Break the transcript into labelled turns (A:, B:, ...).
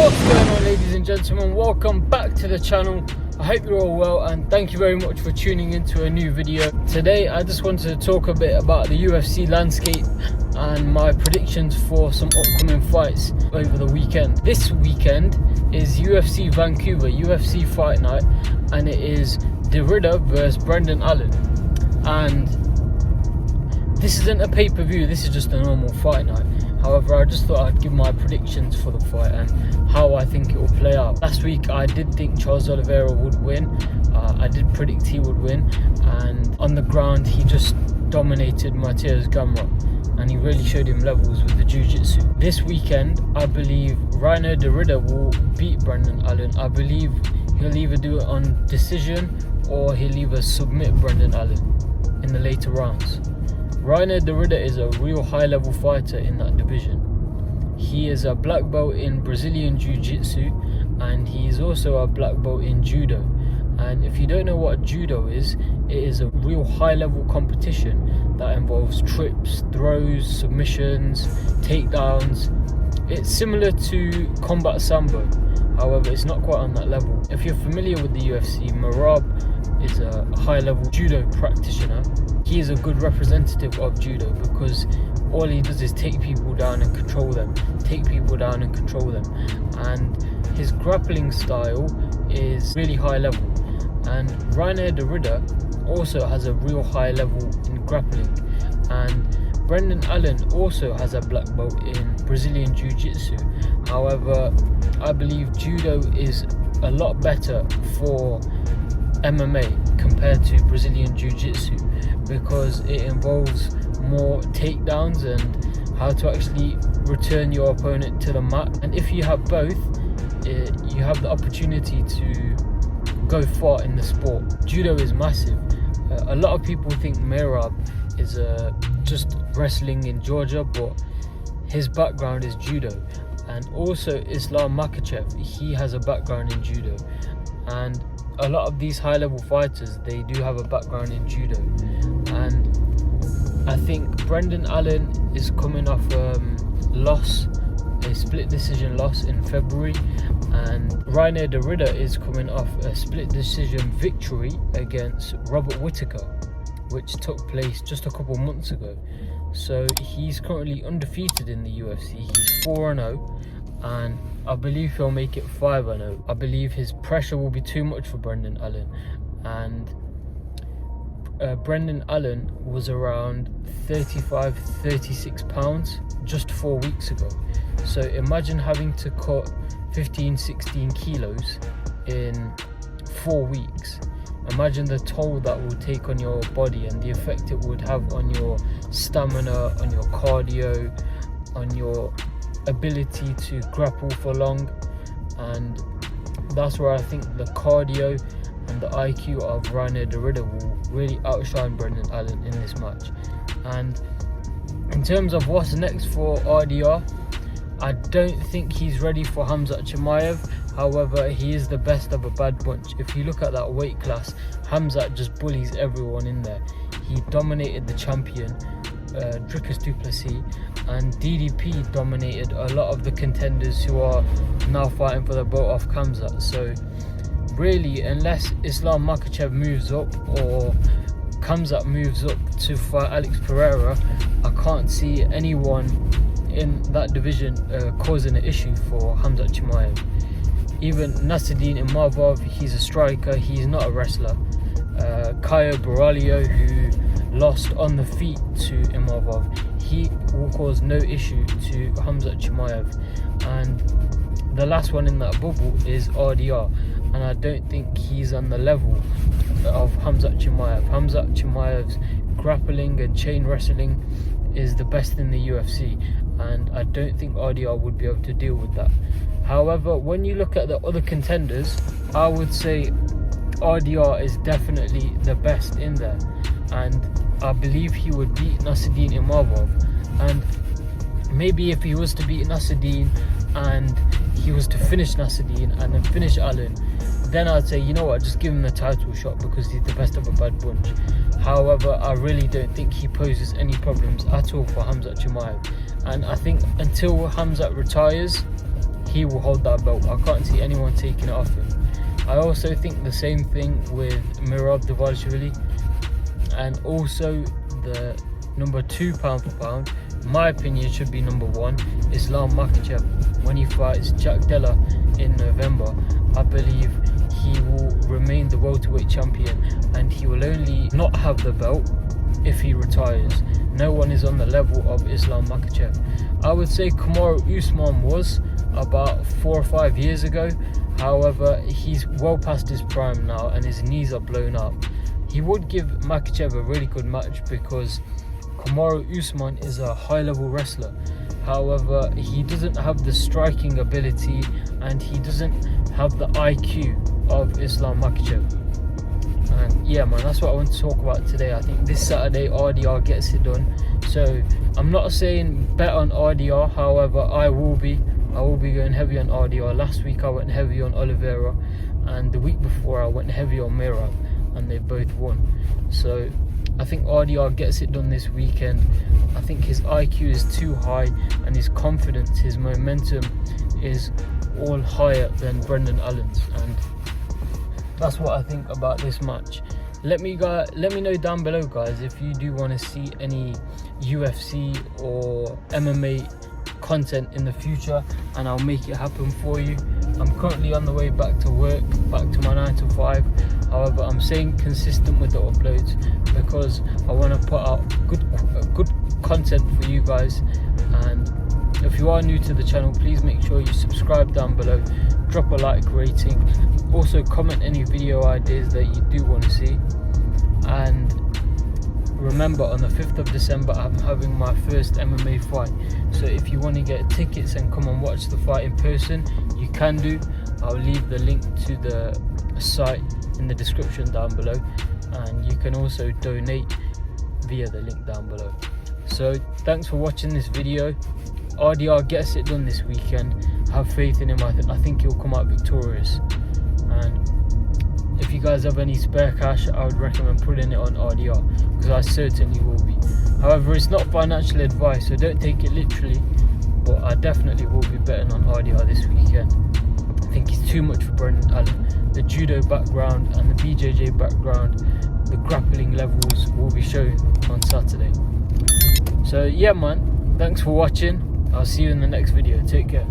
A: What's going on, ladies and gentlemen? Welcome back to the channel. I hope you're all well and thank you very much for tuning into a new video. Today I just wanted to talk a bit about the UFC landscape and my predictions for some upcoming fights over the weekend. This weekend is UFC Vancouver, UFC Fight Night, and it is Reiner versus Brendan Allen. And this isn't a pay-per-view, this is just a normal fight night. However, I just thought I'd give my predictions for the fight and how I think it will play out. Last week I did think Charles Oliveira would win. I did predict he would win, and on the ground he just dominated Mateus Gamrot and he really showed him levels with the jiu-jitsu. This weekend I believe Reiner will beat Brendan Allen. I believe he'll either do it on decision or he'll either submit Brendan Allen in the later rounds. Reiner is a real high-level fighter in that division. He is a black belt in Brazilian Jiu-Jitsu and he is also a black belt in Judo. And if you don't know what Judo is, it is a real high-level competition that involves trips, throws, submissions, takedowns. It's similar to combat sambo, however it's not quite on that level. If you're familiar with the UFC, Merab is a high-level Judo practitioner. He is a good representative of Judo because all he does is take people down and control them, and his grappling style is really high level. And Reiner also has a real high level in grappling, and Brendan Allen also has a black belt in Brazilian Jiu-Jitsu. However, I believe Judo is a lot better for MMA compared to Brazilian Jiu-Jitsu because it involves more takedowns and how to actually return your opponent to the mat. And if you have both, you have the opportunity to go far in the sport. Judo is massive. A lot of people think Merab is just wrestling in Georgia, but his background is Judo. And also Islam Makhachev, he has a background in Judo. And a lot of these high-level fighters, they do have a background in Judo. And I think Brendan Allen is coming off a split decision loss in February, and Reiner is coming off a split decision victory against Robert Whittaker, which took place just a couple months ago. So he's currently undefeated in the UFC. He's 4-0, and I believe he'll make it 5-0. I believe his pressure will be too much for Brendan Allen, and Brendan Allen was around 35-36 pounds just 4 weeks ago. So imagine having to cut 15-16 kilos in 4 weeks. Imagine the toll that will take on your body and the effect it would have on your stamina, on your cardio, on your ability to grapple for long. And that's where I think the cardio and the IQ of Reiner will really outshine Brendan Allen in this match. And in terms of what's next for RDR, I don't think he's ready for Khamzat Chimaev. However, he is the best of a bad bunch. If you look at that weight class, Khamzat just bullies everyone in there. He dominated the champion, Dricus du Plessis, and DDP dominated a lot of the contenders who are now fighting for the belt off Khamzat. So really, unless Islam Makhachev moves up or Khamzat moves up to fight Alex Pereira, I can't see anyone in that division causing an issue for Khamzat Chimaev. Even Nasruddin Imavov, he's a striker, he's not a wrestler. Caio Borralho, who lost on the feet to Imavov, he will cause no issue to Khamzat Chimaev. And the last one in that bubble is RDR, and I don't think he's on the level of Khamzat Chimaev. Khamzat Chimaev's grappling and chain wrestling is the best in the UFC, and I don't think RDR would be able to deal with that. However, when you look at the other contenders, I would say RDR is definitely the best in there, and I believe he would beat Nasruddin Imavov. And maybe if he was to beat Nasruddin and he was to finish Nasruddin and then finish Allen, then I'd say, you know what, just give him the title shot because he's the best of a bad bunch. However, I really don't think he poses any problems at all for Khamzat Chimaev. And I think until Khamzat retires, he will hold that belt. I can't see anyone taking it off him. I also think the same thing with Merab Dvalishvili, and also the number 2 pound for pound, in my opinion, should be number 1, Islam Makhachev. When he fights Jack Della in November, I believe he will remain the welterweight champion, and he will only not have the belt if he retires. No one is on the level of Islam Makhachev. I would say Kamaru Usman was about 4 or 5 years ago. However, he's well past his prime now and his knees are blown up. He would give Makhachev a really good match because Kamaru Usman is a high level wrestler. However, he doesn't have the striking ability and he doesn't have the IQ of Islam Makhachev. And yeah, man, that's what I want to talk about today. I think this Saturday RDR gets it done. So I'm not saying bet on RDR, however, I will be going heavy on RDR. Last week I went heavy on Oliveira, and the week before I went heavy on Merab, and they both won. So I think RDR gets it done this weekend. I think his IQ is too high, and his confidence, his momentum is all higher than Brendan Allen's, and that's what I think about this match. Let me know down below, guys, if you do want to see any UFC or MMA content in the future, and I'll make it happen for you. I'm currently on the way back to work, back to my 9 to 5. However, I'm staying consistent with the uploads because I want to put out good content for you guys. And if you are new to the channel, please make sure you subscribe down below, drop a like rating, also comment any video ideas that you do want to see. And remember, on the 5th of December I'm having my first MMA fight, so if you want to get tickets and come and watch the fight in person, you can do. I'll leave the link to the site in the description down below, and you can also donate via the link down below. So thanks for watching this video. RDR gets it done this weekend. Have faith in him. I think he'll come out victorious. And if you guys have any spare cash, I would recommend putting it on RDR, because I certainly will be. However, it's not financial advice, so don't take it literally, but I definitely will be betting on RDR this weekend. I think he's too much for Brendan Allen. The judo background and the BJJ background, the grappling levels will be shown on Saturday. So yeah, man, thanks for watching. I'll see you in the next video. Take care.